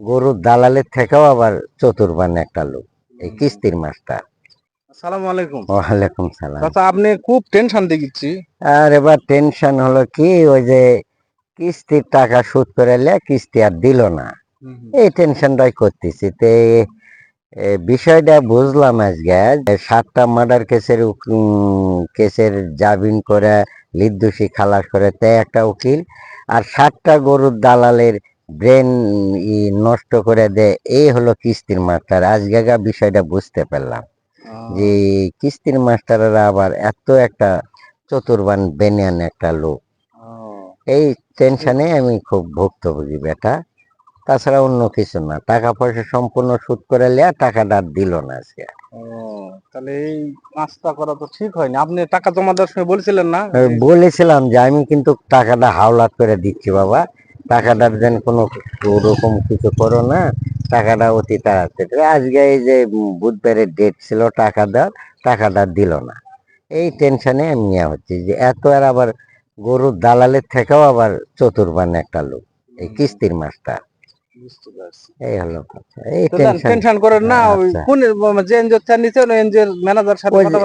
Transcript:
গরুর দালালের থেকেও আবার চতুর্বান একটা লোক, এই কিস্তির মাস্টার। আসসালামু আলাইকুম। ওয়ালাইকুম সালাম। চাচা আপনি খুব টেনশন দেখিচ্ছি। আর এবার টেনশন হলো কি, ওই যে কিস্তির টাকা সুদ করে লে কিস্তি আর দিল না, এই টেনশনটাই করতেছি। বিষয়টা বুঝলাম আজকে যে 7টা মার্ডার কেসের জামিন করে নির্দোষী খালাস করে একটা উকিল, আর 7টা গরুর দালালের ব্রেন নষ্ট করে দেয়, এই হলো কিস্তির মাস্টার। আজকে বিষয়টা বুঝতে পারলাম যে কিস্তির মাস্টাররা আবার এত একটা চতুর্বান বেনিয়ান একটা লোক। এই টেনশনে আমি খুব ভুক্তভোগী বেটা, তাছাড়া অন্য কিছু না। টাকা পয়সা সম্পূর্ণ সুদ করে লিয়া টাকাটা আর দিল না আজকে। তাহলে এই কাজটা করা তো ঠিক হয়নি। আপনি টাকা জমা দেওয়ার সময় বলছিলেন না? বলেছিলাম যে আমি কিন্তু টাকাটা হাওলাত করে দিচ্ছি বাবা, টাকাটার যেন কোনো ওরকম কিছু করো না, টাকাটা অতি তাড়াতাড়ি। আজকে এই যে বুধবারের ডেট ছিল টাকা দেওয়ার, টাকাটা দিল না, এই টেনশনে আমি ইয়ে হচ্ছি যে এত। আর আবার গরুর দালালের থেকেও আবার চতুর্বান একটা লোক, এই কিস্তির মাস্টার। বুঝতে পারছি। এই হলো কথা, এই টেনশন করেন না। ওই আচ্ছা, কোন যে এনজিও নিচে ওই এনজিওর ম্যানেজার সাথে ওই কথা